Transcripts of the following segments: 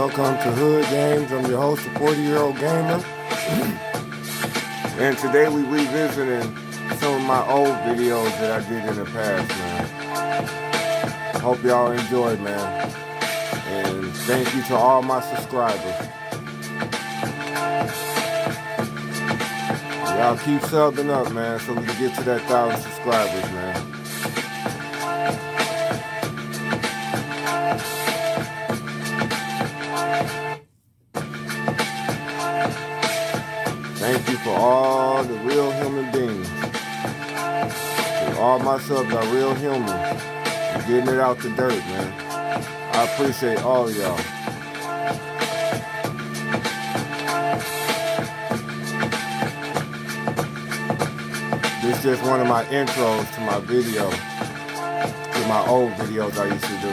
Welcome to Hood Games. I'm your host, the 40-year-old gamer. And today we revisiting some of my old videos that I did in the past, man. Hope y'all enjoyed, man. And thank you to all my subscribers. Y'all keep subbing up, man, so we can get to that 1,000 subscribers, man. Thank you for all the real human beings. All my subs are real humans. You're getting it out the dirt, man. I appreciate all of y'all. This is just one of my intros to my video, to my old videos I used to do.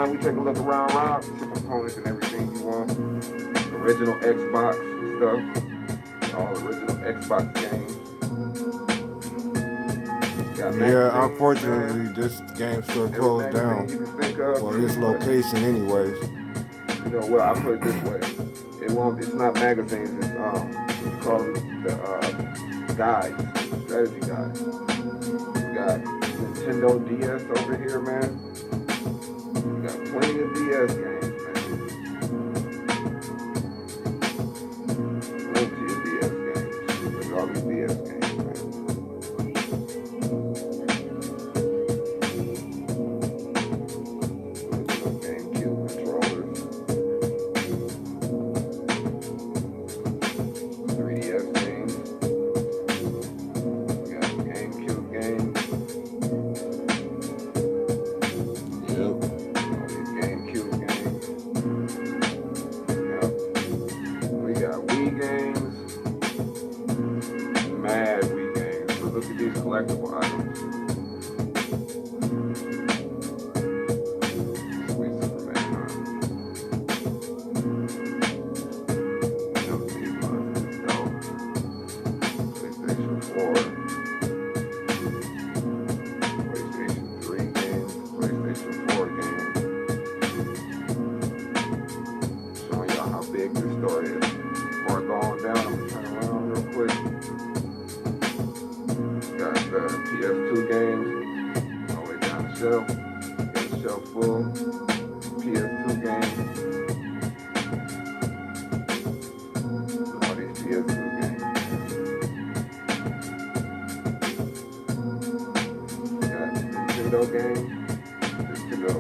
We take a look around the components and everything you want. Original Xbox stuff. All original Xbox games. Yeah, unfortunately, this game store closed down for this location anyways. You know, well, I put it this way. It's not magazines, it's called the guides, strategy guides. We got Nintendo DS over here, man. We got plenty of DS games, man. Plenty of DS games. Look at all these DS games, man. Original GameCube controllers. 3DS games. We got GameCube games. Yep. Mad Wii games. So look at these collectible items. Sweet Superman, huh? Look at these monsters, though. PlayStation 4. PlayStation 3 games. PlayStation 4 games. Showing y'all how big this store is. Before I go on down, I'm gonna turn around real quick. Got the PS2 games all the way down the shelf. Got the shelf full. PS2 games. All these PS2 games. Got Nintendo games. Nintendo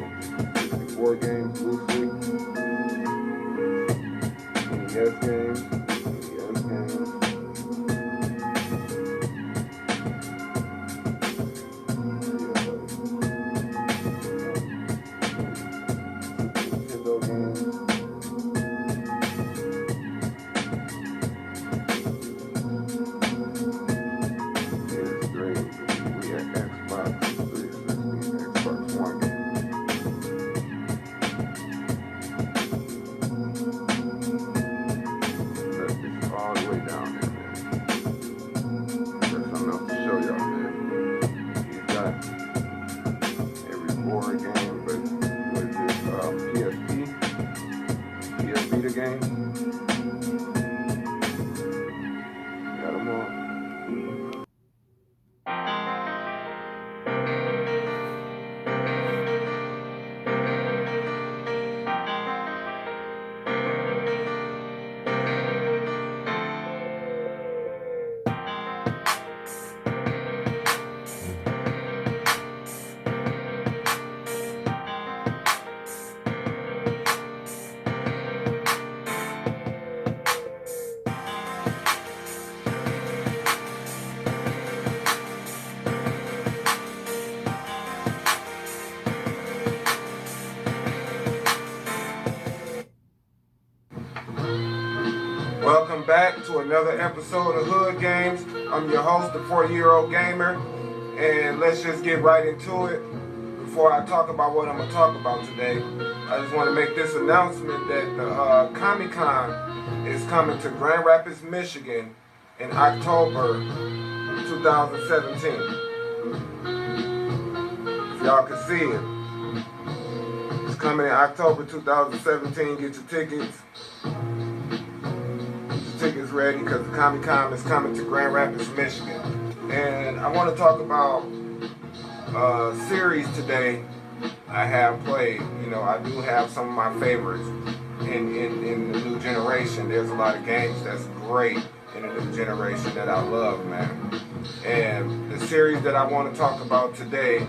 64 games loosely. NES games. NES games. Game. Got them all. Welcome back to another episode of Hood Games. I'm your host, the 40-year-old gamer, and let's just get right into it. before I talk about what I'm going to talk about today, I just want to make this announcement that the Comic-Con is coming to Grand Rapids, Michigan in October 2017. If y'all can see it. It's coming in October 2017. Get your tickets. Get your tickets ready because the Comic-Con is coming to Grand Rapids, Michigan. And I want to talk about a series today I have played. You know, I do have some of my favorites in the new generation. There's a lot of games that's great in the new generation that I love, man. And the series that I want to talk about today,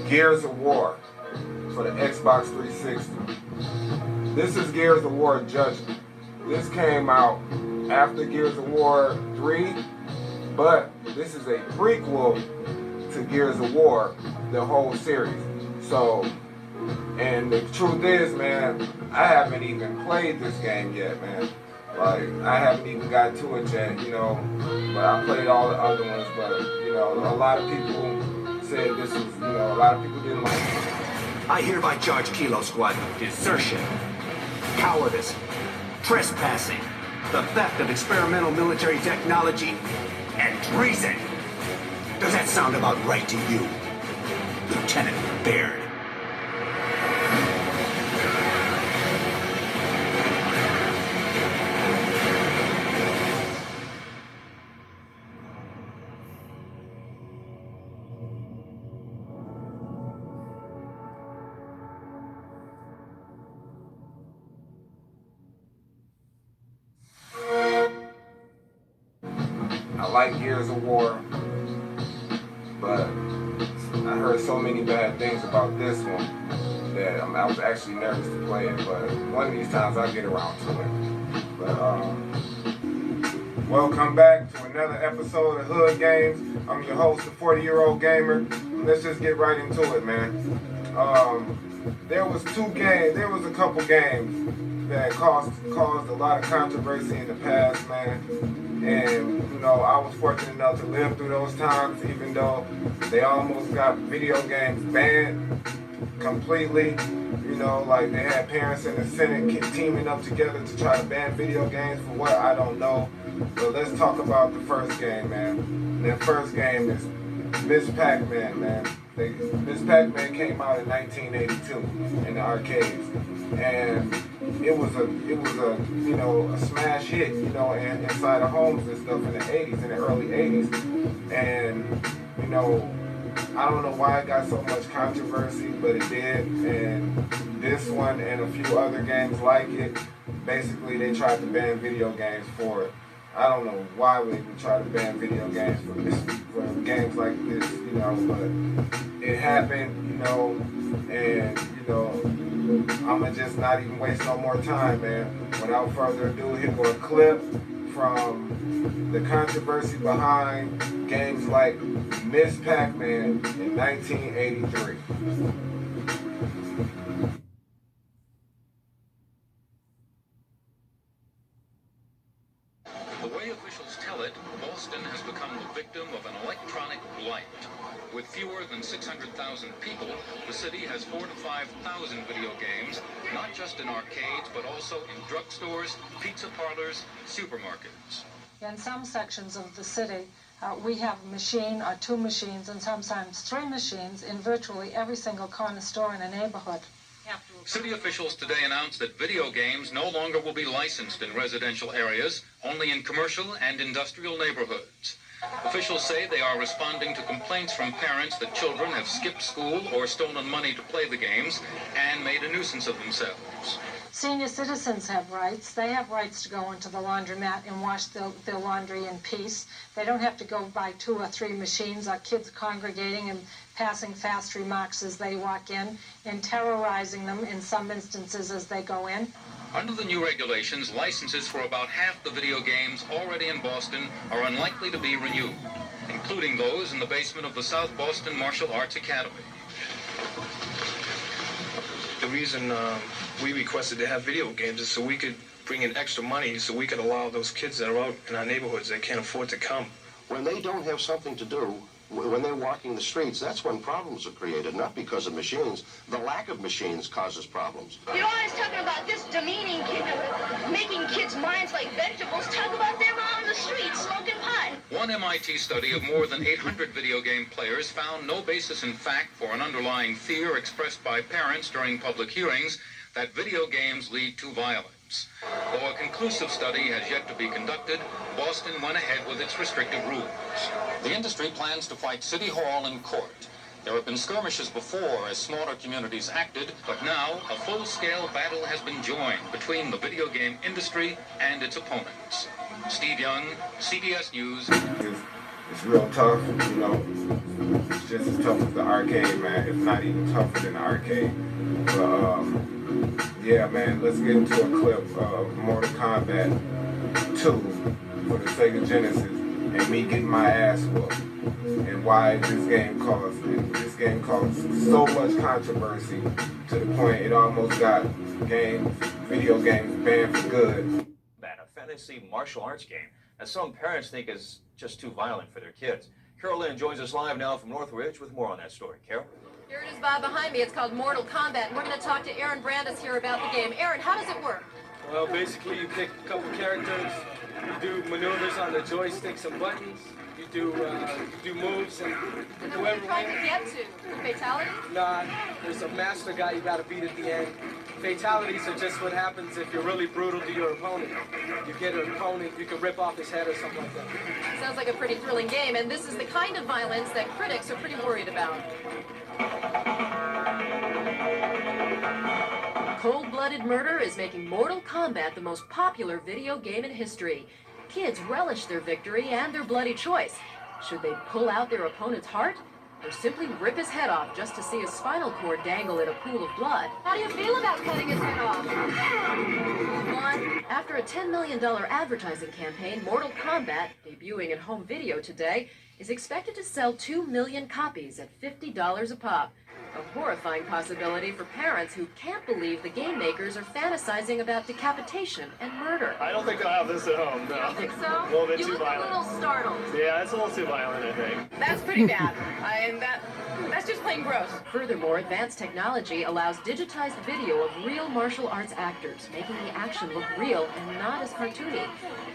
Gears of War for the Xbox 360. This is Gears of War Judgment. This came out after Gears of War 3, but this is a prequel to Gears of War, the whole series. So, and the truth is, man, I haven't even played this game yet, man. Like, I haven't even got to it yet, you know, but I played all the other ones, but, you know, a lot of people said this was, you know, a lot of people didn't like it. I hereby charge Kilo Squad desertion, cowardice, trespassing, the theft of experimental military technology, and treason. Does that sound about right to you, Lieutenant Baird? I like Gears of War, but I heard so many bad things about this one that I was actually nervous to play it, but one of these times I'll get around to it. But welcome back to another episode of Hood Games. I'm your host, the 40-year-old gamer. Let's just get right into it, man. There was a couple games that caused a lot of controversy in the past, man. And, you know, I was fortunate enough to live through those times, even though they almost got video games banned completely. You know, like they had parents in the Senate teaming up together to try to ban video games for what, I don't know. But let's talk about the first game, man. And that first game is Ms. Pac-Man, man. Ms. Pac-Man came out in 1982 in the arcades, and it was a you know, a smash hit, you know, inside of homes and stuff in the 80s, in the early 80s. And you know, I don't know why it got so much controversy, but it did. And this one and a few other games like it, basically they tried to ban video games for it. I don't know why we would try to ban video games for games like this, you know, but it happened, you know, and, you know, I'ma just not even waste no more time, man. Without further ado, here go a clip from the controversy behind games like Ms. Pac-Man in 1983. The way officials tell it, Boston has become the victim of an electronic blight. With fewer than 600,000 people, the city has 4,000 to 5,000 video games, not just in arcades, but also in drugstores, pizza parlors, supermarkets. In some sections of the city, we have a machine or two machines and sometimes three machines in virtually every single corner store in a neighborhood. City officials today announced that video games no longer will be licensed in residential areas, only in commercial and industrial neighborhoods. Officials say they are responding to complaints from parents that children have skipped school or stolen money to play the games and made a nuisance of themselves. Senior citizens have rights. They have rights to go into the laundromat and wash their laundry in peace. They don't have to go by 2 or 3 machines or kids congregating and passing fast remarks as they walk in and terrorizing them in some instances as they go in. Under the new regulations, licenses for about half the video games already in Boston are unlikely to be renewed, including those in the basement of the South Boston Martial Arts Academy. The reason we requested to have video games is so we could bring in extra money so we could allow those kids that are out in our neighborhoods that can't afford to come. When they don't have something to do, When they're walking the streets, that's when problems are created, not because of machines. The lack of machines causes problems. You know, I was talking about this demeaning kid, making kids' minds like vegetables. Talk about them out on the street smoking pot. One MIT study of more than 800 video game players found no basis in fact for an underlying fear expressed by parents during public hearings that video games lead to violence. Though a conclusive study has yet to be conducted, Boston went ahead with its restrictive rules. The industry plans to fight City Hall in court. There have been skirmishes before as smaller communities acted, but now a full-scale battle has been joined between the video game industry and its opponents. Steve Young, CBS News. It's real tough, you know. It's just as tough as the arcade, man. It's not even tougher than the arcade. But, yeah, man, let's get into a clip of Mortal Kombat 2 for the Sega Genesis and me getting my ass whooped and why this game caused so much controversy to the point it almost got video games banned for good. A fantasy martial arts game that some parents think is just too violent for their kids. Carol Lynn joins us live now from Northridge with more on that story. Carol? Here it is, Bob, behind me. It's called Mortal Kombat, and we're going to talk to Aaron Brandis here about the game. Aaron, how does it work? Well, basically, you pick a couple characters, you do maneuvers on the joysticks and buttons, you do moves, and And then what are you trying to get to? Fatality? Nah, there's a master guy you got to beat at the end. Fatalities are just what happens if you're really brutal to your opponent. You get an opponent, you can rip off his head or something like that. Sounds like a pretty thrilling game, and this is the kind of violence that critics are pretty worried about. Cold-blooded murder is making Mortal Kombat the most popular video game in history. Kids relish their victory and their bloody choice. Should they pull out their opponent's heart? Or simply rip his head off just to see his spinal cord dangle in a pool of blood? How do you feel about cutting his head off? After a $10 million advertising campaign, Mortal Kombat, debuting at home video today, is expected to sell 2 million copies at $50 a pop. A horrifying possibility for parents who can't believe the game makers are fantasizing about decapitation and murder. I don't think I'll have this at home, no. You don't think so? A little bit you too look violent. a little startled. Yeah, it's a little too violent, I think. That's pretty bad. That's just plain gross. Furthermore, advanced technology allows digitized video of real martial arts actors, making the action look real and not as cartoony.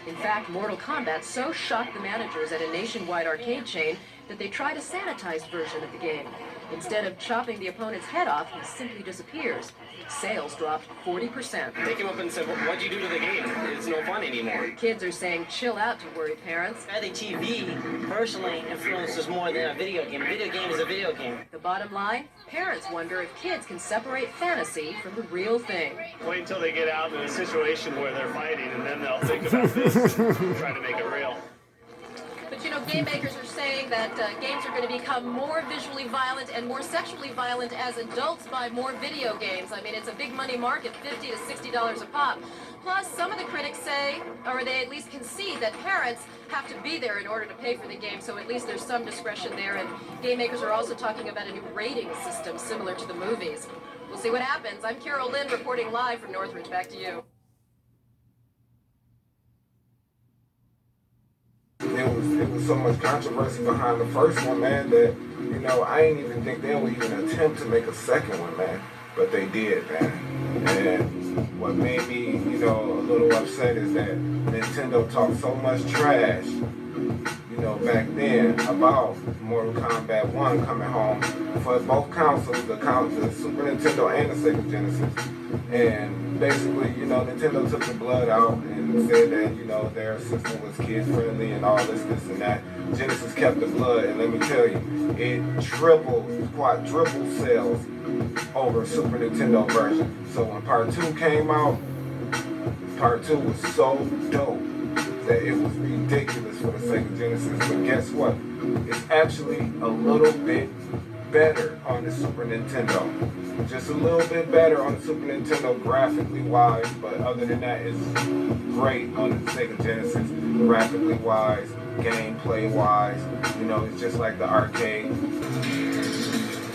In fact, Mortal Kombat so shocked the managers at a nationwide arcade chain that they tried a sanitized version of the game. Instead of chopping the opponent's head off, he simply disappears. Sales dropped 40%. They came up and said, what'd you do to the game? It's no fun anymore. Kids are saying chill out to worried parents. I think TV personally influences more than a video game. A video game is a video game. The bottom line, parents wonder if kids can separate fantasy from the real thing. Wait until they get out in a situation where they're fighting, and then they'll think about this, try to make it real. But you know, game makers are saying that games are going to become more visually violent and more sexually violent as adults buy more video games. I mean, it's a big money market, $50 to $60 a pop. Plus, some of the critics say, or they at least concede, that parents have to be there in order to pay for the game, so at least there's some discretion there. And game makers are also talking about a new rating system similar to the movies. We'll see what happens. I'm Carol Lynn reporting live from Northridge. Back to you. It was so much controversy behind the first one, man, that, you know, I didn't even think they would even attempt to make a second one, man. But they did, man. And what made me, you know, a little upset is that Nintendo talked so much trash, you know, back then about Mortal Kombat 1 coming home for both consoles, the Super Nintendo and the Sega Genesis. And basically, you know, Nintendo took the blood out and said that, you know, their system was kid-friendly and all this and that. Genesis kept the blood, and let me tell you, it quadrupled sales over Super Nintendo version. So when Part 2 came out, Part 2 was so dope that it was ridiculous for the Sega Genesis. But guess what? It's actually a little bit better on the Super Nintendo. Just a little bit better on the Super Nintendo graphically wise, but other than that, it's great on the Sega Genesis graphically wise, gameplay wise. You know, it's just like the arcade.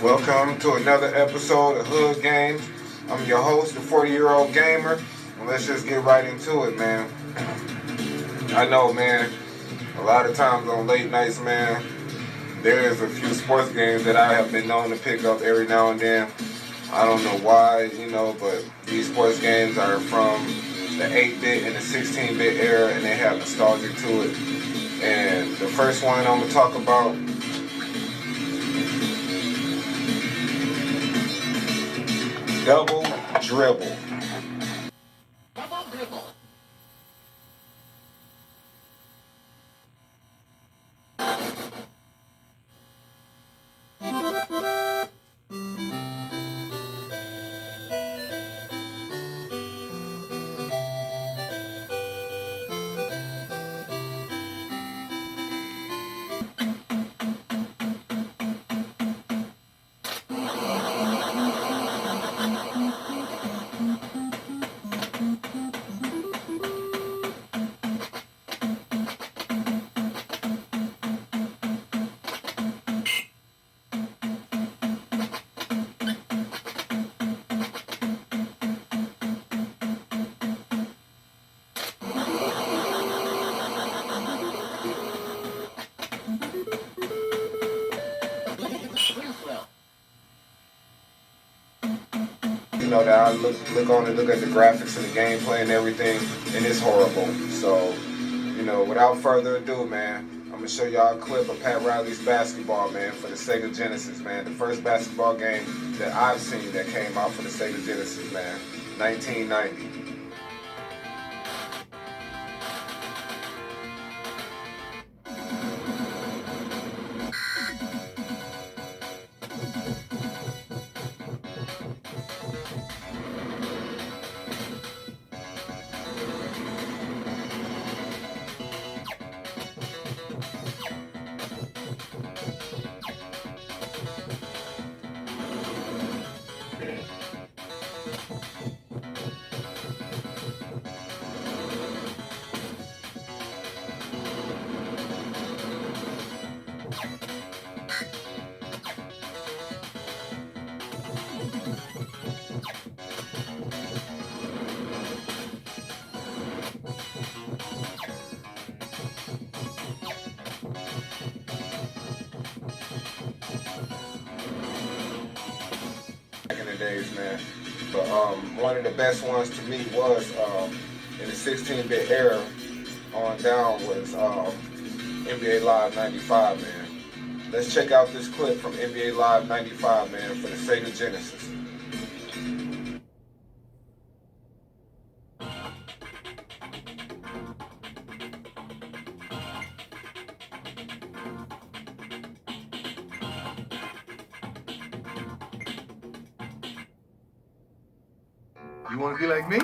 Welcome to another episode of Hood Games. I'm your host, the 40-year-old gamer, and let's just get right into it, man. I know, man, a lot of times on late nights, man, there's a few sports games that I have been known to pick up every now and then. I don't know why, you know, but these sports games are from the 8-bit and the 16-bit era, and they have nostalgia to it. And the first one I'm gonna talk about, Double Dribble. You know, that I look at the graphics and the gameplay and everything, and it's horrible. So, you know, without further ado, man, I'm gonna show y'all a clip of Pat Riley's basketball, man, for the Sega Genesis, man. The first basketball game that I've seen that came out for the Sega Genesis, man, 1990. Days, man. But one of the best ones to me was in the 16-bit era on down was NBA Live 95, man. Let's check out this clip from NBA Live 95, man, for the Sega Genesis. You want to be like me?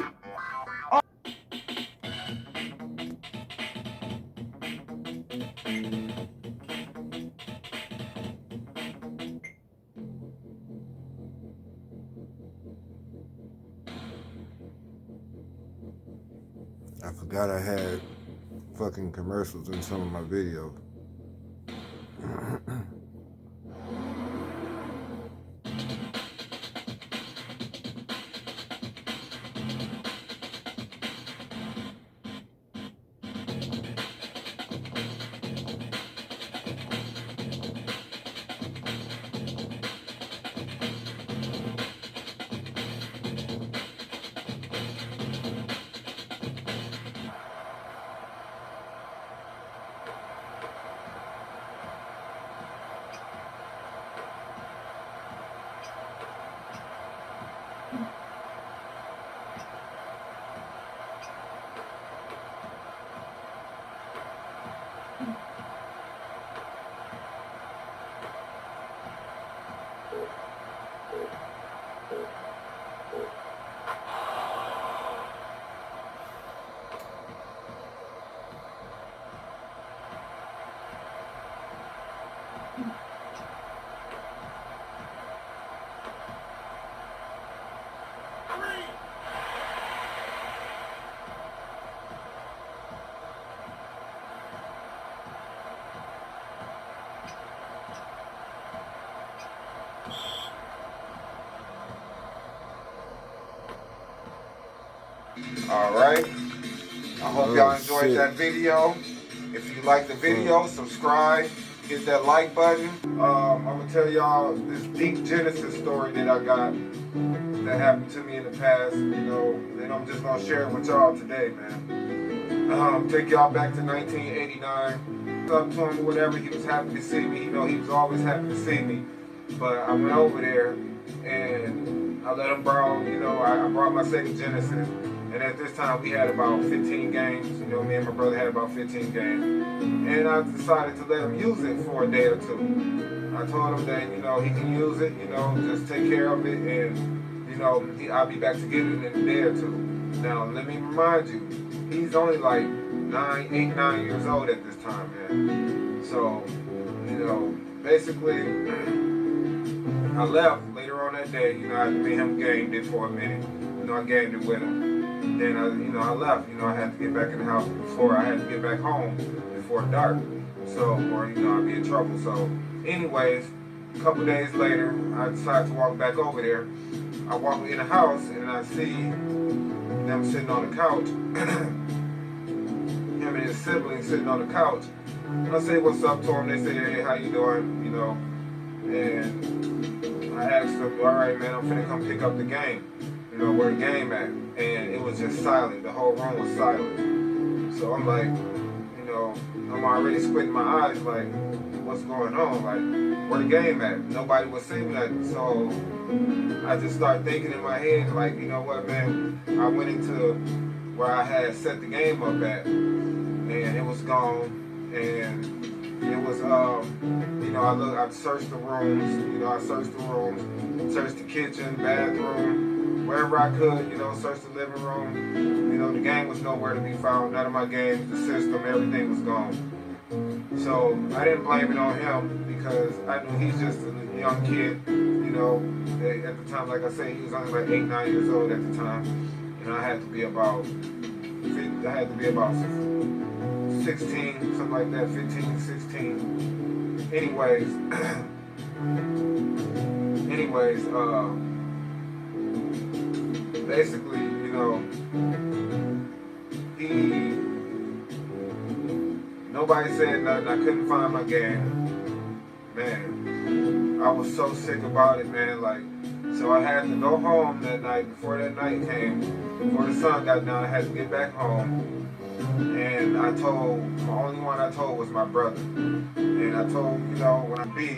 I forgot I had fucking commercials in some of my videos. Alright. I hope y'all enjoyed that video. If you like the video, subscribe, hit that like button. I'm gonna tell y'all this deep Genesis story that I got that happened to me in the past, you know, and I'm just gonna share it with y'all today, man. Take y'all back to 1989. Up to him or whatever, he was happy to see me. You know, he was always happy to see me. But I went over there and I let him borrow, you know, I brought my Sega Genesis. And at this time we had about 15 games. You know, me and my brother had about 15 games. And I decided to let him use it for a day or two. I told him that, you know, he can use it, you know, just take care of it, and, you know, I'll be back to get it in a day or two. Now, let me remind you, he's only like 8, 9 years old at this time, man. So, you know, basically, I left later on that day. You know, me and him gamed it for a minute. You know, I gamed it with him. Then, I left. You know, I had to get back in the house before I had to get back home before dark. So, or, you know, I'd be in trouble. So, anyways, a couple days later, I decided to walk back over there. I walk in the house and I see them sitting on the couch. Him and his siblings sitting on the couch. And I say what's up to them. They say, hey, how you doing? You know, and I asked them, all right, man, I'm finna come pick up the game. You know, where the game at? And it was just silent. The whole room was silent. So I'm like, you know, I'm already squinting my eyes like, what's going on? Like, where the game at? Nobody was saying nothing. So I just started thinking in my head, like, you know what, man? I went into where I had set the game up at, and it was gone. And it was, you know, I searched the rooms. You know, I searched the rooms, searched the kitchen, bathroom, wherever I could. You know, searched the living room. You know, the game was nowhere to be found. None of my games, the system, everything was gone. So I didn't blame it on him because I knew he's just a young kid. You know, at the time, like I say, he was only like 8, 9 years old at the time, and I had to be about 16, something like that, 15, 16. Anyways, basically, you know, nobody said nothing. I couldn't find my game. Man, I was so sick about it, man. Like, so I had to go home that night. Before that night came, before the sun got down, I had to get back home. And the only one I told was my brother. And I told, you know, when I beat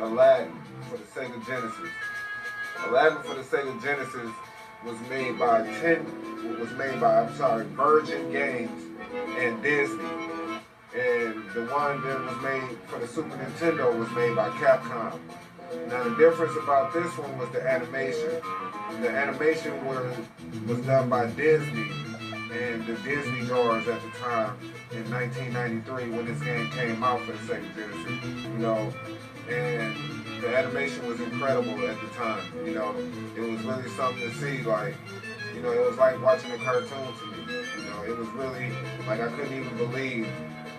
Aladdin for the Sega Genesis. Aladdin for the Sega Genesis was made by Virgin Games and Disney. And the one that was made for the Super Nintendo was made by Capcom. Now the difference about this one was the animation. The animation was done by Disney and the Disney drawers at the time in 1993 when this game came out for the Sega Genesis. You know, and the animation was incredible at the time. You know, it was really something to see. Like, you know, it was like watching a cartoon to me. You know, it was really like I couldn't even believe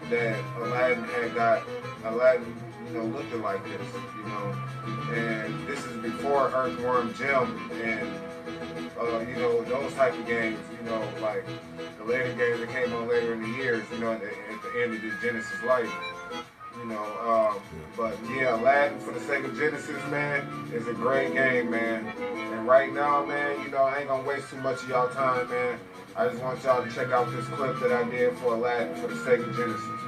that Aladdin, you know, looking like this, you know. And this is before Earthworm Jim and, you know, those type of games, you know, like the later games that came on later in the years, you know, at the end of the Genesis life. You know, but yeah, Aladdin for the Sega Genesis, man, is a great game, man. And right now, man, you know, I ain't gonna waste too much of y'all time, man. I just want y'all to check out this clip that I did for Aladdin for the Sega Genesis.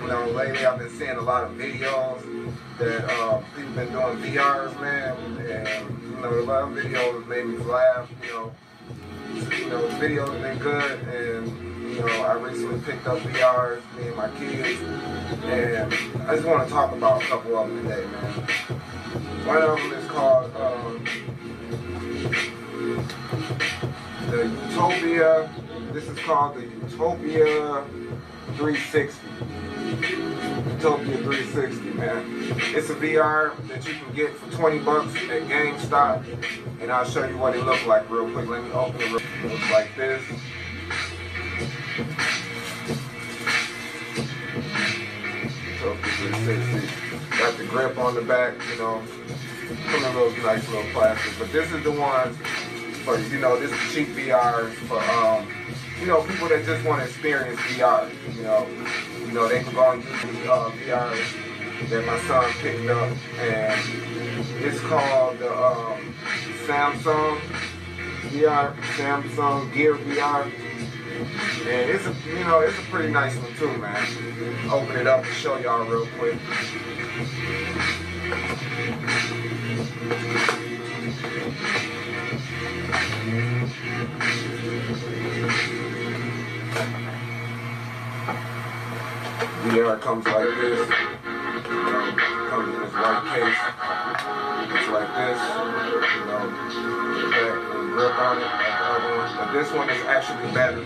You know, lately I've been seeing a lot of videos that people been doing VRs, man, and you know, a lot of videos made me laugh. You know, videos have been good, and you know, I recently picked up VRs, me and my kids, and I just want to talk about a couple of them today, man. One of them is called the Utopia. This is called the Utopia 360. Utopia 360, man. It's a VR that you can get for 20 bucks at GameStop, and I'll show you what it looks like real quick. Let me open it. It looks like this. Utopia 360. Got the grip on the back, you know. Some of those nice little plastic, but this is the one for, you know, this is cheap VR for you know, people that just want to experience VR. You know, they can go and use these VR that my son picked up, and it's called the Samsung VR, Samsung Gear VR, and it's a, you know, it's a pretty nice one too, man. Open it up and show y'all real quick. VR comes like this. Comes in this white case. It's like this. You know, the grip on it like the other one. But this one is actually better.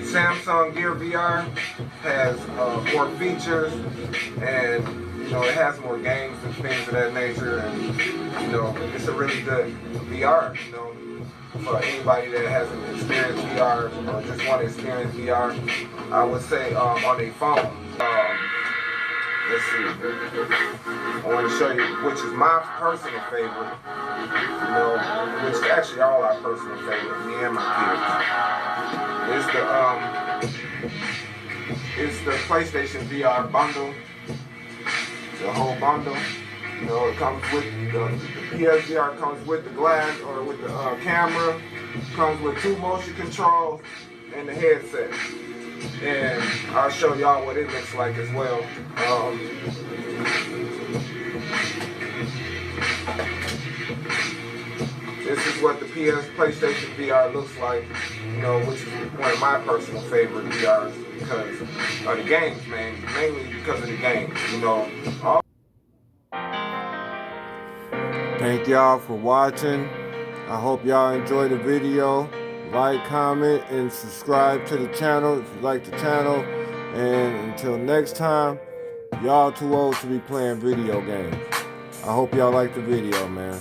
Samsung Gear VR has more features, and you know, it has more games and things of that nature, and you know, it's a really good VR, you know, for anybody that hasn't experienced VR or just want to experience VR. I would say on their phone. Let's see. I want to show you which is my personal favorite. You know, which is actually all our personal favorite, me and my kids. It's the PlayStation VR bundle. The whole bundle. You know, it comes with the PSVR comes with the glass or with the camera. Comes with 2 motion controls and the headset. And I'll show y'all what it looks like as well. This is what the PlayStation VR looks like, you know, which is one of my personal favorite VRs because of the games, man. Mainly because of the games, you know. Thank y'all for watching. I hope y'all enjoyed the video. Like, comment, and subscribe to the channel if you like the channel. And until next time, y'all too old to be playing video games. I hope y'all like the video, man.